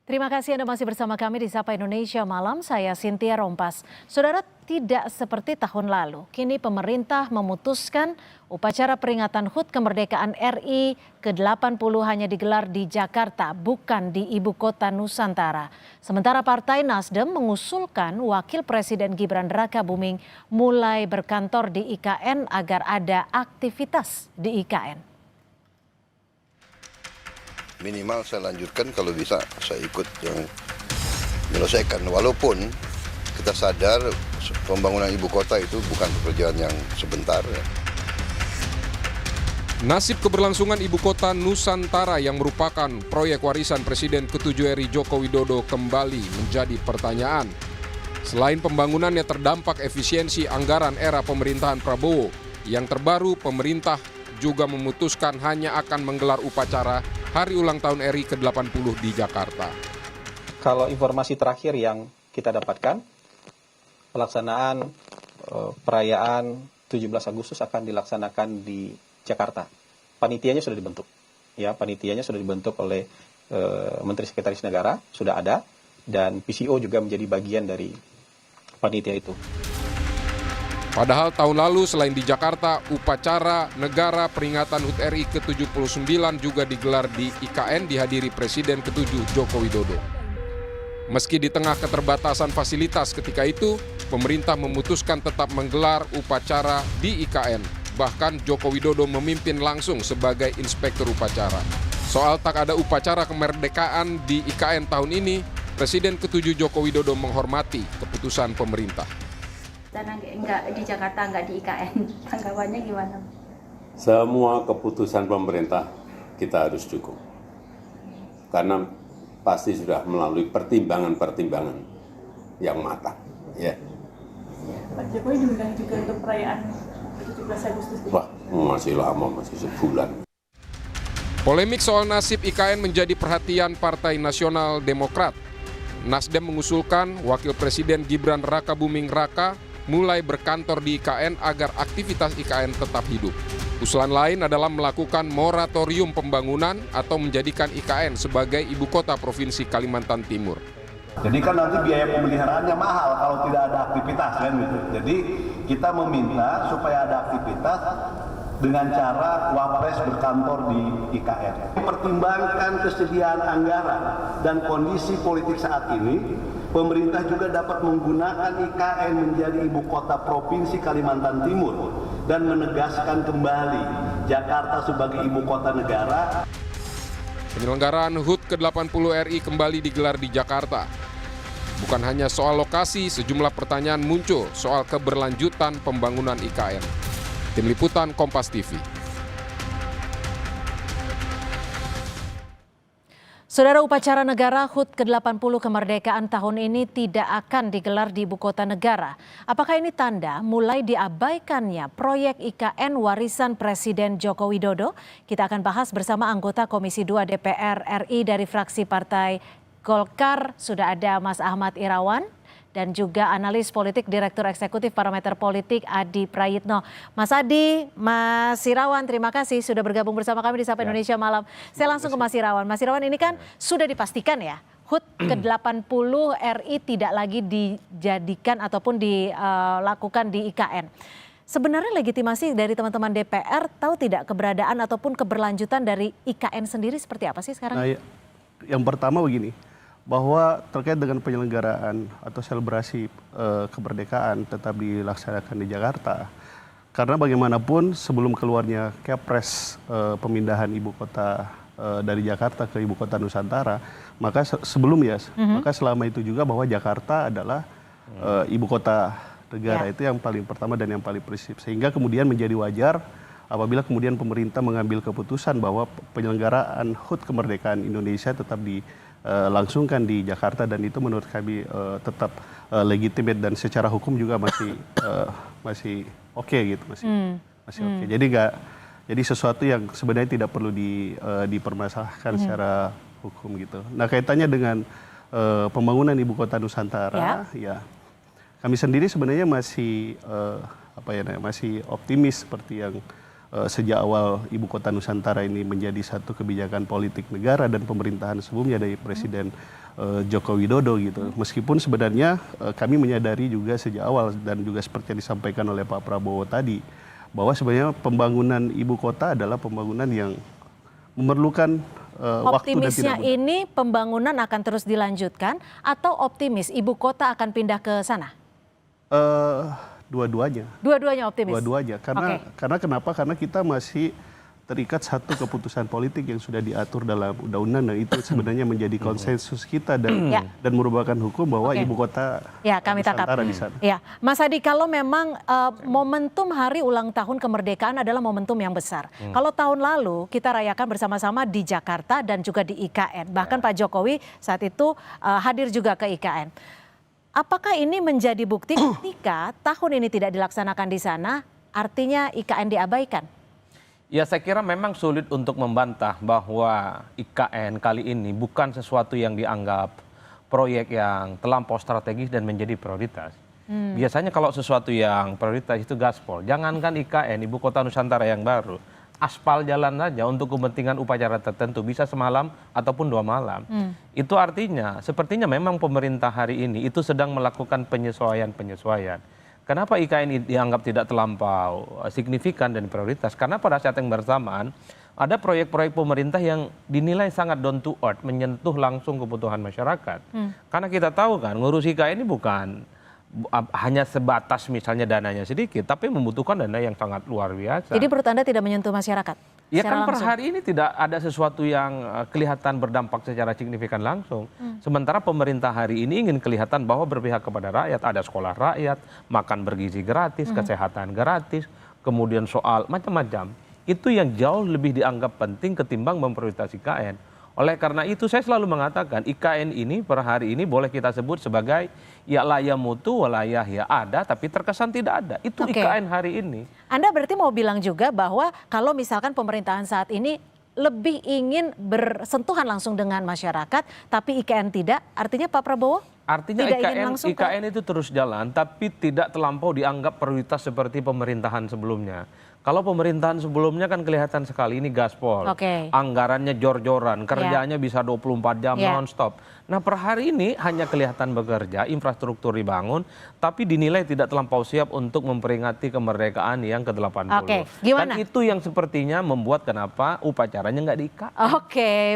Terima kasih Anda masih bersama kami di Sapa Indonesia Malam, saya Cynthia Rompas. Saudara, tidak seperti tahun lalu, kini pemerintah memutuskan upacara peringatan HUT kemerdekaan RI ke-80 hanya digelar di Jakarta, bukan di ibu kota Nusantara. Sementara Partai Nasdem mengusulkan Wakil Presiden Gibran Rakabuming mulai berkantor di IKN agar ada aktivitas di IKN. Minimal saya lanjutkan, kalau bisa saya ikut yang menyelesaikan. Walaupun kita sadar pembangunan ibu kota itu bukan pekerjaan yang sebentar. Nasib keberlangsungan ibu kota Nusantara yang merupakan proyek warisan Presiden ke-7 RI Joko Widodo kembali menjadi pertanyaan. Selain pembangunannya terdampak efisiensi anggaran era pemerintahan Prabowo, yang terbaru pemerintah juga memutuskan hanya akan menggelar upacara Hari Ulang Tahun RI ke-80 di Jakarta. Kalau informasi terakhir yang kita dapatkan, pelaksanaan perayaan 17 Agustus akan dilaksanakan di Jakarta. Panitianya sudah dibentuk. Ya, panitianya sudah dibentuk oleh Menteri Sekretaris Negara, sudah ada, dan PCO juga menjadi bagian dari panitia itu. Padahal tahun lalu selain di Jakarta, upacara negara peringatan HUT RI ke-79 juga digelar di IKN dihadiri Presiden ke-7 Joko Widodo. Meski di tengah keterbatasan fasilitas ketika itu, pemerintah memutuskan tetap menggelar upacara di IKN. Bahkan Joko Widodo memimpin langsung sebagai inspektur upacara. Soal tak ada upacara kemerdekaan di IKN tahun ini, Presiden ke-7 Joko Widodo menghormati keputusan pemerintah. Karena enggak di Jakarta, enggak di IKN, tanggapannya gimana? Semua keputusan pemerintah kita harus dukung. Karena pasti sudah melalui pertimbangan-pertimbangan yang matang. Ya. Pak Jokowi diundang juga untuk perayaan 17 Agustus. Wah, masih lama, masih sebulan. Polemik soal nasib IKN menjadi perhatian Partai Nasional Demokrat. Nasdem mengusulkan Wakil Presiden Gibran Rakabuming Raka mulai berkantor di IKN agar aktivitas IKN tetap hidup. Usulan lain adalah melakukan moratorium pembangunan atau menjadikan IKN sebagai ibu kota Provinsi Kalimantan Timur. Jadi kan nanti biaya pemeliharaannya mahal kalau tidak ada aktivitas kan gitu. Jadi kita meminta supaya ada aktivitas dengan cara Wapres berkantor di IKN. Pertimbangkan kesediaan anggaran dan kondisi politik saat ini, pemerintah juga dapat menggunakan IKN menjadi ibu kota Provinsi Kalimantan Timur dan menegaskan kembali Jakarta sebagai ibu kota negara. Penyelenggaraan HUT ke-80 RI kembali digelar di Jakarta. Bukan hanya soal lokasi, sejumlah pertanyaan muncul soal keberlanjutan pembangunan IKN. Tim Liputan Kompas TV. Saudara, upacara negara HUT ke-80 kemerdekaan tahun ini tidak akan digelar di ibu kota negara. Apakah ini tanda mulai diabaikannya proyek IKN warisan Presiden Joko Widodo? Kita akan bahas bersama anggota Komisi 2 DPR RI dari fraksi Partai Golkar. Sudah ada Mas Ahmad Irawan dan juga analis politik Direktur Eksekutif Parameter Politik Adi Prayitno. Mas Adi, Mas Irawan, terima kasih sudah bergabung bersama kami di Sapa Indonesia Malam. Saya langsung ke Mas Irawan. Mas Irawan, ini kan sudah dipastikan ya, HUT ke-80 RI tidak lagi dijadikan ataupun dilakukan di IKN. Sebenarnya legitimasi dari teman-teman DPR tahu tidak keberadaan ataupun keberlanjutan dari IKN sendiri seperti apa sih sekarang? Nah, yang pertama begini, bahwa terkait dengan penyelenggaraan atau selebrasi kemerdekaan tetap dilaksanakan di Jakarta. Karena bagaimanapun sebelum keluarnya Kepres pemindahan ibu kota dari Jakarta ke ibu kota Nusantara, maka maka selama itu juga bahwa Jakarta adalah ibu kota negara. Itu yang paling pertama dan yang paling prinsip. Sehingga kemudian menjadi wajar apabila kemudian pemerintah mengambil keputusan bahwa penyelenggaraan HUT kemerdekaan Indonesia tetap langsungkan di Jakarta, dan itu menurut kami tetap legitimate dan secara hukum juga masih oke gitu, masih oke. Jadi sesuatu yang sebenarnya tidak perlu dipermasalahkan secara hukum gitu. Nah, kaitannya dengan pembangunan ibu kota Nusantara, ya kami sendiri sebenarnya masih masih optimis seperti yang sejak awal Ibu Kota Nusantara ini menjadi satu kebijakan politik negara dan pemerintahan sebelumnya dari Presiden Joko Widodo gitu. Meskipun sebenarnya kami menyadari juga sejak awal dan juga seperti yang disampaikan oleh Pak Prabowo tadi, bahwa sebenarnya pembangunan ibu kota adalah pembangunan yang memerlukan waktu dan Optimisnya tidak mudah. ini pembangunan akan terus dilanjutkan atau optimis ibu kota akan pindah ke sana? Dua-duanya. Dua-duanya optimis? Dua-duanya. Karena kenapa? Karena kita masih terikat satu keputusan politik yang sudah diatur dalam undang-undang, dan itu sebenarnya menjadi konsensus kita dan merupakan hukum bahwa ibu kota Ya, kami tangkap. Nusantara di sana. Ya, Mas Adi, kalau memang momentum hari ulang tahun kemerdekaan adalah momentum yang besar. Kalau tahun lalu kita rayakan bersama-sama di Jakarta dan juga di IKN. Bahkan Pak Jokowi saat itu hadir juga ke IKN. Apakah ini menjadi bukti ketika tahun ini tidak dilaksanakan di sana, artinya IKN diabaikan? Ya, saya kira memang sulit untuk membantah bahwa IKN kali ini bukan sesuatu yang dianggap proyek yang terlampau strategis dan menjadi prioritas. Biasanya kalau sesuatu yang prioritas itu gaspol. Jangankan IKN, Ibu Kota Nusantara yang baru, aspal jalan saja untuk kepentingan upacara tertentu bisa semalam ataupun 2 malam. Itu artinya, sepertinya memang pemerintah hari ini itu sedang melakukan penyesuaian-penyesuaian. Kenapa IKN dianggap tidak terlampau signifikan dan prioritas? Karena pada saat yang bersamaan ada proyek-proyek pemerintah yang dinilai sangat down to earth, menyentuh langsung kebutuhan masyarakat. Karena kita tahu kan, ngurus IKN ini bukan hanya sebatas misalnya dananya sedikit, tapi membutuhkan dana yang sangat luar biasa. Jadi menurut Anda tidak menyentuh masyarakat? Ya kan per langsung? hari ini tidak ada sesuatu yang kelihatan berdampak secara signifikan langsung. Sementara pemerintah hari ini ingin kelihatan bahwa berpihak kepada rakyat, ada sekolah rakyat, makan bergizi gratis, kesehatan gratis, kemudian soal macam-macam. Itu yang jauh lebih dianggap penting ketimbang memprioritaskan IKN. Oleh karena itu saya selalu mengatakan IKN ini per hari ini boleh kita sebut sebagai ya layah mutu, walayah ya ada, tapi terkesan tidak ada. Itu IKN hari ini. Anda berarti mau bilang juga bahwa kalau misalkan pemerintahan saat ini lebih ingin bersentuhan langsung dengan masyarakat, tapi IKN tidak, artinya Pak Prabowo Artinya tidak ingin langsung IKN itu terus jalan, tapi tidak terlampau dianggap prioritas seperti pemerintahan sebelumnya. Kalau pemerintahan sebelumnya kan kelihatan sekali ini gaspol, anggarannya jor-joran, kerjanya bisa 24 jam non-stop. Nah per hari ini hanya kelihatan bekerja, infrastruktur dibangun, tapi dinilai tidak terlampau siap untuk memperingati kemerdekaan yang ke-80. Gimana? Dan itu yang sepertinya membuat kenapa upacaranya nggak di-IKN.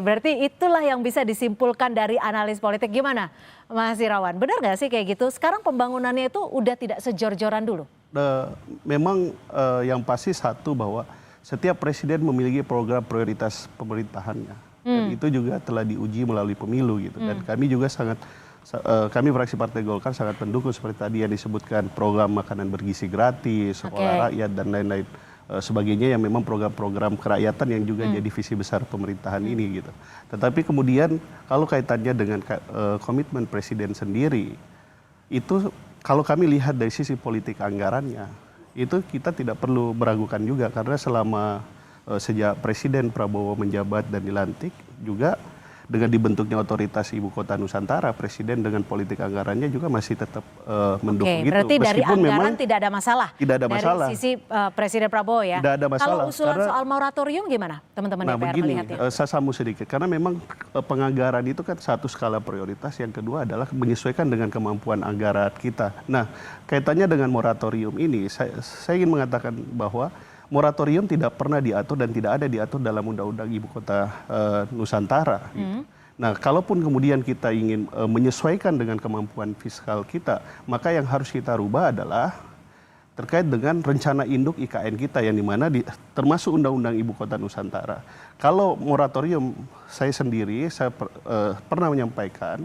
Berarti itulah yang bisa disimpulkan dari analis politik. Gimana Mas Irawan, benar nggak sih kayak gitu? Sekarang pembangunannya itu udah tidak sejor-joran dulu? Memang yang pasti satu bahwa setiap presiden memiliki program prioritas pemerintahannya. Dan itu juga telah diuji melalui pemilu gitu. Dan kami juga kami fraksi Partai Golkar sangat mendukung seperti tadi yang disebutkan program makanan bergizi gratis, sekolah rakyat dan lain-lain sebagainya yang memang program-program kerakyatan yang juga jadi visi besar pemerintahan ini gitu. Tetapi kemudian kalau kaitannya dengan komitmen presiden sendiri, itu kalau kami lihat dari sisi politik anggarannya, itu kita tidak perlu meragukan juga karena selama sejak Presiden Prabowo menjabat dan dilantik juga dengan dibentuknya otoritas Ibu Kota Nusantara, Presiden dengan politik anggarannya juga masih tetap mendukung gitu. Berarti dari anggaran tidak ada masalah? Tidak ada masalah. Dari sisi Presiden Prabowo ya? Tidak ada masalah. Kalau usulan soal moratorium gimana teman-teman DPR melihatnya? Saya sambung sedikit, karena memang penganggaran itu kan satu skala prioritas, yang kedua adalah menyesuaikan dengan kemampuan anggaran kita. Nah, kaitannya dengan moratorium ini, saya ingin mengatakan bahwa moratorium tidak pernah diatur dan tidak ada diatur dalam Undang-Undang Ibu Kota Nusantara. Gitu. Nah, kalaupun kemudian kita ingin menyesuaikan dengan kemampuan fiskal kita, maka yang harus kita rubah adalah terkait dengan rencana induk IKN kita yang dimana termasuk Undang-Undang Ibu Kota Nusantara. Kalau moratorium, saya sendiri pernah menyampaikan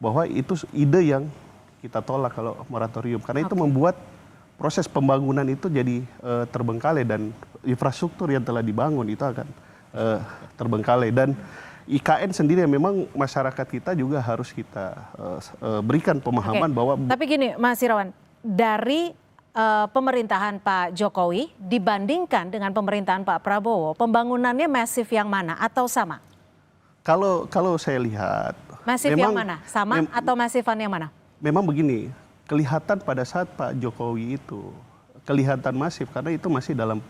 bahwa itu ide yang kita tolak kalau moratorium, karena itu membuat proses pembangunan itu jadi terbengkalai dan infrastruktur yang telah dibangun itu akan terbengkalai. Dan IKN sendiri memang masyarakat kita juga harus kita berikan pemahaman bahwa... Tapi gini Mas Irawan, dari pemerintahan Pak Jokowi dibandingkan dengan pemerintahan Pak Prabowo, pembangunannya masif yang mana atau sama? Kalau saya lihat... Masif yang mana? Sama atau masifan yang mana? Memang begini, kelihatan pada saat Pak Jokowi itu kelihatan masif karena itu masih dalam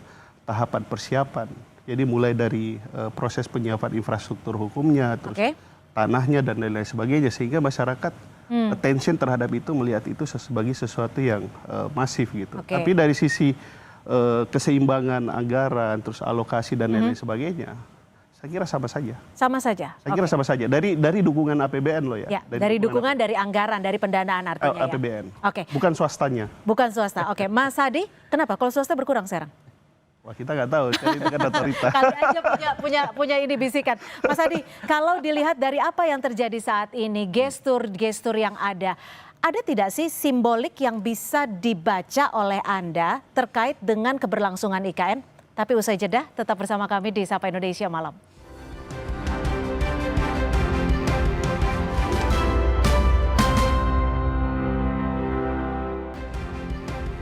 tahapan persiapan. Jadi mulai dari proses penyiapan infrastruktur hukumnya, terus tanahnya dan lain-lain sebagainya, sehingga masyarakat attention terhadap itu, melihat itu sebagai sesuatu yang masif gitu. Tapi dari sisi keseimbangan anggaran, terus alokasi dan lain-lain sebagainya, saya kira sama saja. Sama saja. Saya kira sama saja. Dari dukungan APBN loh ya. Dari dukungan dari anggaran, dari pendanaan artinya APBN. Ya. Bukan swastanya. Bukan swasta. Mas Hadi, kenapa kalau swasta berkurang sekarang? Wah, kita nggak tahu, ini kan otorita. Kali aja punya ini bisikan. Mas Hadi, kalau dilihat dari apa yang terjadi saat ini, gestur yang ada tidak sih simbolik yang bisa dibaca oleh Anda terkait dengan keberlangsungan IKN? Tapi usai jeda, tetap bersama kami di Sapa Indonesia Malam.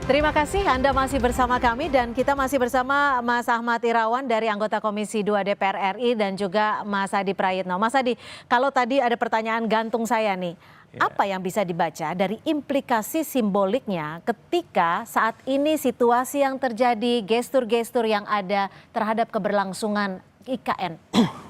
Terima kasih Anda masih bersama kami dan kita masih bersama Mas Ahmad Irawan dari anggota Komisi 2 DPR RI dan juga Mas Hadi Prayitno. Mas Hadi, kalau tadi ada pertanyaan gantung saya nih, apa yang bisa dibaca dari implikasi simboliknya ketika saat ini situasi yang terjadi, gestur-gestur yang ada terhadap keberlangsungan IKN?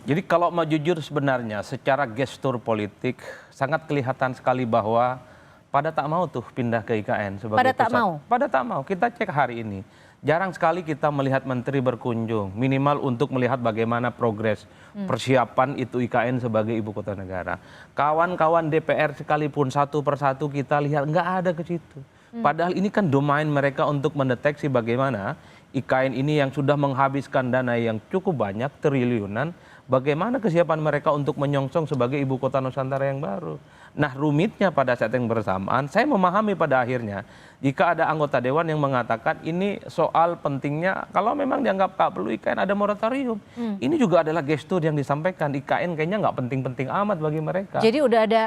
Jadi kalau mau jujur sebenarnya secara gestur politik sangat kelihatan sekali bahwa pada tak mau tuh pindah ke IKN sebagai pada pusat. tak mau. Pada tak mau. Kita cek hari ini. Jarang sekali kita melihat menteri berkunjung, minimal untuk melihat bagaimana progres persiapan itu IKN sebagai ibu kota negara. Kawan-kawan DPR sekalipun satu persatu kita lihat nggak ada ke situ. Padahal ini kan domain mereka untuk mendeteksi bagaimana IKN ini yang sudah menghabiskan dana yang cukup banyak, triliunan, bagaimana kesiapan mereka untuk menyongsong sebagai ibu kota Nusantara yang baru. Nah, rumitnya pada saat yang bersamaan, saya memahami pada akhirnya jika ada anggota dewan yang mengatakan ini soal pentingnya, kalau memang dianggap tak perlu IKN ada moratorium. Ini juga adalah gestur yang disampaikan, IKN kayaknya nggak penting-penting amat bagi mereka. Jadi udah ada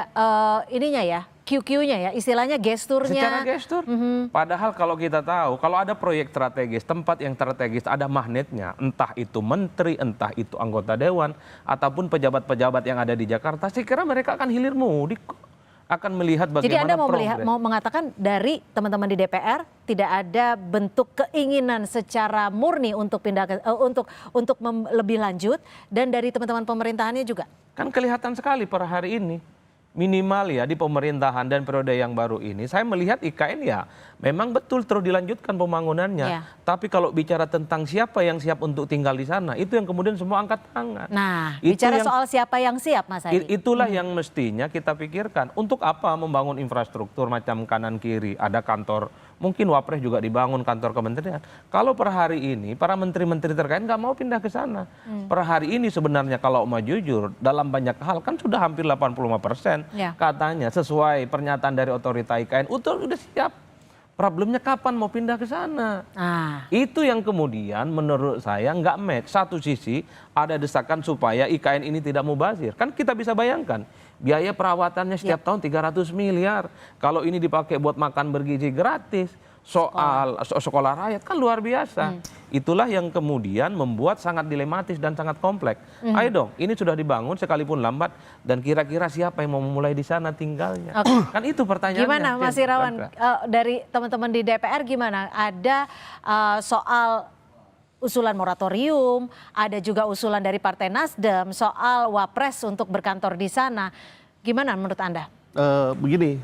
ininya ya, QQ-nya ya, istilahnya gesturnya. Secara gestur. Padahal kalau kita tahu, kalau ada proyek strategis, tempat yang strategis, ada magnetnya. Entah itu menteri, entah itu anggota dewan, ataupun pejabat-pejabat yang ada di Jakarta. Saya kira mereka akan hilir mudik, akan melihat bagaimana Jadi Anda progres. mau mengatakan dari teman-teman di DPR tidak ada bentuk keinginan secara murni untuk pindah ke, untuk lebih lanjut, dan dari teman-teman pemerintahannya juga? Kan kelihatan sekali per hari ini. Minimal ya di pemerintahan dan periode yang baru ini, saya melihat IKN ya memang betul terus dilanjutkan pembangunannya. Tapi kalau bicara tentang siapa yang siap untuk tinggal di sana, itu yang kemudian semua angkat tangan. Nah, bicara soal siapa yang siap, Mas Hadi. Itulah yang mestinya kita pikirkan. Untuk apa membangun infrastruktur macam kanan kiri, ada kantor, mungkin Wapres juga dibangun kantor kementerian. Kalau per hari ini para menteri-menteri terkait nggak mau pindah ke sana. Per hari ini sebenarnya kalau mau jujur, dalam banyak hal kan sudah hampir 85%. Katanya sesuai pernyataan dari otorita IKN, udah siap. Problemnya kapan mau pindah ke sana? Itu yang kemudian menurut saya nggak match. Satu sisi ada desakan supaya IKN ini tidak mubazir. Kan kita bisa bayangkan biaya perawatannya setiap tahun 300 miliar. Kalau ini dipakai buat makan bergizi gratis, soal sekolah rakyat kan luar biasa. Itulah yang kemudian membuat sangat dilematis dan sangat kompleks. Ayo dong, ini sudah dibangun sekalipun lambat, dan kira-kira siapa yang mau memulai di sana tinggalnya? Kan itu pertanyaannya. Gimana Mas Irawan, dari teman-teman di DPR gimana? Ada soal usulan moratorium, ada juga usulan dari Partai Nasdem soal Wapres untuk berkantor di sana. Gimana menurut Anda? Begini,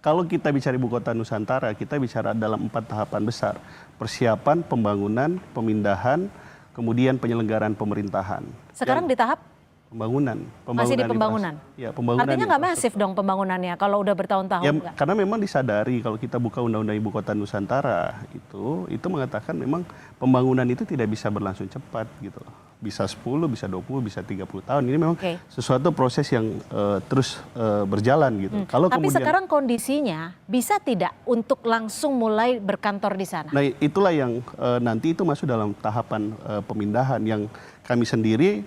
kalau kita bicara ibu kota Nusantara, kita bicara dalam 4 tahapan besar. Persiapan, pembangunan, pemindahan, kemudian penyelenggaraan pemerintahan. Sekarang di tahap? Pembangunan. Masih di pembangunan? Ya, pembangunan. Artinya nggak masif dong pembangunannya kalau udah bertahun-tahun? Ya, karena memang disadari kalau kita buka Undang-Undang Ibu Kota Nusantara itu mengatakan memang pembangunan itu tidak bisa berlangsung cepat gitu loh. Bisa 10, bisa 20, bisa 30 tahun. Ini memang sesuatu proses yang terus berjalan gitu. Tapi kemudian, sekarang kondisinya bisa tidak untuk langsung mulai berkantor di sana? Nah, itulah yang nanti itu masuk dalam tahapan pemindahan yang kami sendiri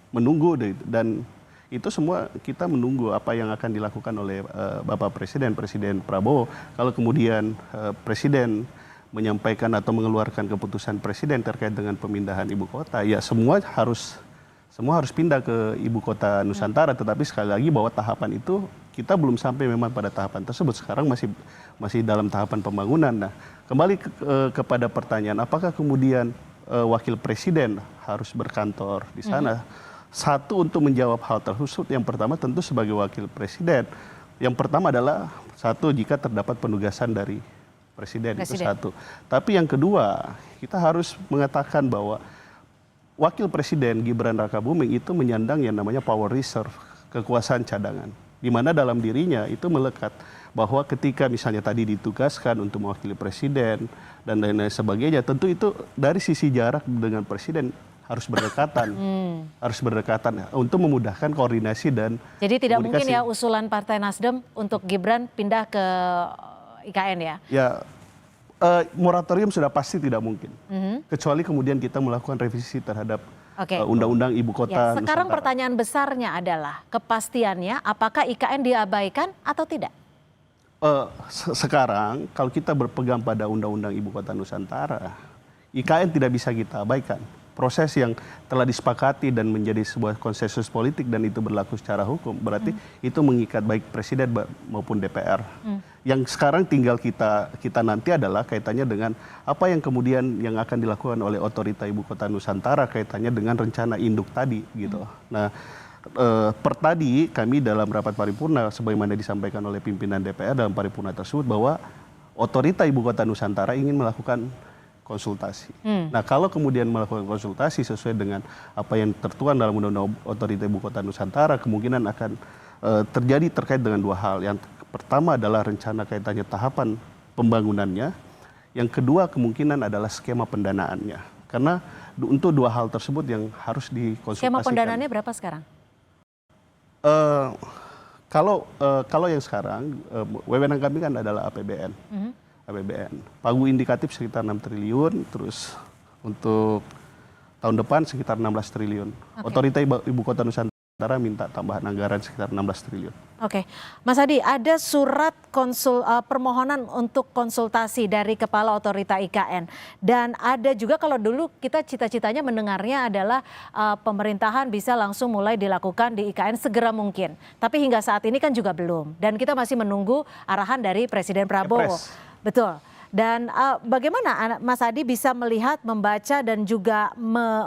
menunggu, dan itu semua kita menunggu apa yang akan dilakukan oleh Bapak Presiden Prabowo. Kalau kemudian Presiden menyampaikan atau mengeluarkan keputusan Presiden terkait dengan pemindahan ibu kota, ya semua harus pindah ke ibu kota Nusantara. Tetapi sekali lagi bahwa tahapan itu kita belum sampai memang pada tahapan tersebut. Sekarang masih dalam tahapan pembangunan. Nah, kembali kepada pertanyaan, apakah kemudian wakil presiden harus berkantor di sana. Satu, untuk menjawab hal tersebut, yang pertama tentu sebagai wakil presiden, yang pertama adalah satu, jika terdapat penugasan dari presiden. Itu satu. Tapi yang kedua, kita harus mengatakan bahwa wakil presiden Gibran Rakabuming itu menyandang yang namanya power reserve, kekuasaan cadangan, di mana dalam dirinya itu melekat bahwa ketika misalnya tadi ditugaskan untuk mewakili presiden dan lain-lain sebagainya, tentu itu dari sisi jarak dengan presiden harus berdekatan, harus berdekatan untuk memudahkan koordinasi dan Jadi tidak mungkin ya usulan Partai Nasdem untuk Gibran pindah ke IKN ya? Ya, moratorium sudah pasti tidak mungkin, kecuali kemudian kita melakukan revisi terhadap Undang-Undang Ibu Kota Sekarang Nusantara. pertanyaan besarnya adalah kepastiannya apakah IKN diabaikan atau tidak? Sekarang kalau kita berpegang pada Undang-Undang Ibu Kota Nusantara, IKN tidak bisa kita abaikan. Proses yang telah disepakati dan menjadi sebuah konsensus politik dan itu berlaku secara hukum, berarti itu mengikat baik presiden maupun DPR. Yang sekarang tinggal kita nanti adalah kaitannya dengan apa yang kemudian yang akan dilakukan oleh otorita Ibu Kota Nusantara kaitannya dengan rencana induk tadi gitu. Nah, per tadi kami dalam rapat paripurna sebagaimana disampaikan oleh pimpinan DPR dalam paripurna tersebut bahwa otorita Ibu Kota Nusantara ingin melakukan konsultasi. Nah, kalau kemudian melakukan konsultasi sesuai dengan apa yang tertuang dalam Undang-Undang Otorita Ibu Kota Nusantara, kemungkinan akan terjadi terkait dengan dua hal. Yang pertama adalah rencana kaitannya tahapan pembangunannya. Yang kedua kemungkinan adalah skema pendanaannya. Karena untuk dua hal tersebut yang harus dikonsultasikan. Skema pendanaannya berapa sekarang? Kalau yang sekarang, wewenang kami kan adalah APBN. APBN. Pagu indikatif sekitar 6 triliun, terus untuk tahun depan sekitar 16 triliun. Otorita Ibu Kota Nusantara minta tambahan anggaran sekitar 16 triliun. Oke, Mas Hadi, ada surat permohonan untuk konsultasi dari Kepala Otorita IKN. Dan ada juga kalau dulu kita cita-citanya mendengarnya adalah pemerintahan bisa langsung mulai dilakukan di IKN segera mungkin. Tapi hingga saat ini kan juga belum. Dan kita masih menunggu arahan dari Presiden Prabowo. Betul. Dan bagaimana Mas Hadi bisa melihat, membaca dan juga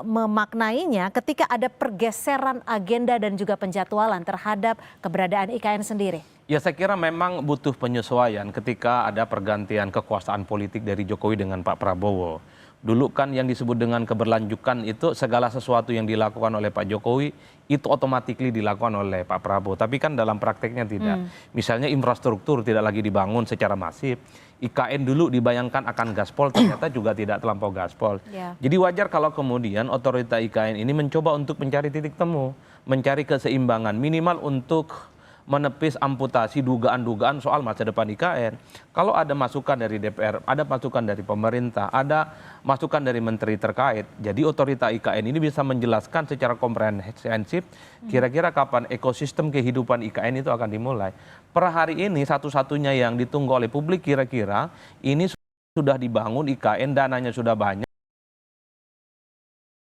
memaknainya ketika ada pergeseran agenda dan juga penjadwalan terhadap keberadaan IKN sendiri? Ya, saya kira memang butuh penyesuaian ketika ada pergantian kekuasaan politik dari Jokowi dengan Pak Prabowo. Dulu kan yang disebut dengan keberlanjutan itu segala sesuatu yang dilakukan oleh Pak Jokowi itu otomatis dilakukan oleh Pak Prabowo. Tapi kan dalam prakteknya tidak. Misalnya infrastruktur tidak lagi dibangun secara masif. IKN dulu dibayangkan akan gaspol, ternyata juga tidak terlampau gaspol. Jadi wajar kalau kemudian otorita IKN ini mencoba untuk mencari titik temu, mencari keseimbangan minimal untuk menepis amputasi dugaan-dugaan soal masa depan IKN. Kalau ada masukan dari DPR, ada masukan dari pemerintah, ada masukan dari menteri terkait, jadi otorita IKN ini bisa menjelaskan secara komprehensif kira-kira kapan ekosistem kehidupan IKN itu akan dimulai. Per hari ini satu-satunya yang ditunggu oleh publik kira-kira ini sudah dibangun IKN, dananya sudah banyak,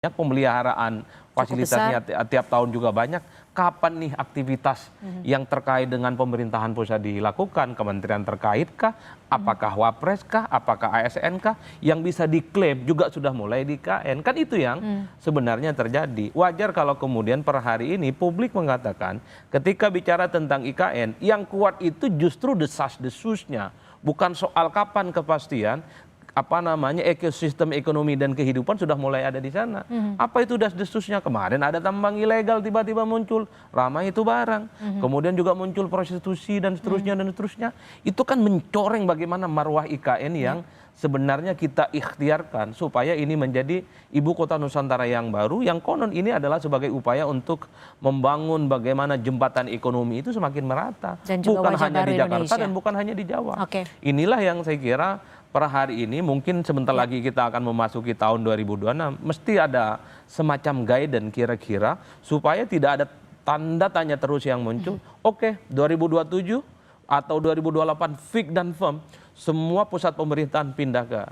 pemeliharaan fasilitasnya tiap tahun juga banyak. Kapan nih aktivitas yang terkait dengan pemerintahan pusat dilakukan? Kementerian terkait kah? Apakah Wapres kah? Apakah ASN kah? Yang bisa diklaim juga sudah mulai di IKN. Kan itu yang sebenarnya terjadi. Wajar kalau kemudian per hari ini publik mengatakan ketika bicara tentang IKN, yang kuat itu justru desas-desusnya. Bukan soal kapan kepastian, ekosistem ekonomi dan kehidupan sudah mulai ada di sana. Apa itu desas-desusnya? Kemarin ada tambang ilegal tiba-tiba muncul, ramai itu barang. Kemudian juga muncul prostitusi dan seterusnya dan seterusnya. Itu kan mencoreng bagaimana marwah IKN yang sebenarnya kita ikhtiarkan supaya ini menjadi Ibu Kota Nusantara yang baru, yang konon ini adalah sebagai upaya untuk membangun bagaimana jembatan ekonomi itu semakin merata. Bukan hanya di Jakarta dan bukan hanya di Jawa. Inilah yang saya kira per hari ini mungkin sebentar lagi kita akan memasuki tahun 2026, mesti ada semacam guidance kira-kira supaya tidak ada tanda tanya terus yang muncul. 2027 atau 2028 fix dan firm semua pusat pemerintahan pindah ke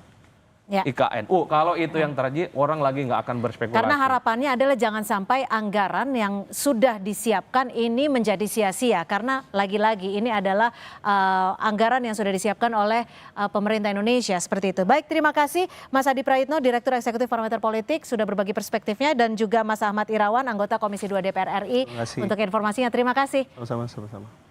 IKN. Kalau itu yang terjadi, orang lagi nggak akan berspekulasi. Karena harapannya adalah jangan sampai anggaran yang sudah disiapkan ini menjadi sia-sia. Karena lagi-lagi ini adalah anggaran yang sudah disiapkan oleh pemerintah Indonesia seperti itu. Baik, terima kasih Mas Adi Praitno, Direktur Eksekutif Parameter Politik, sudah berbagi perspektifnya, dan juga Mas Ahmad Irawan, anggota Komisi 2 DPR RI, untuk informasinya. Terima kasih. Sama-sama.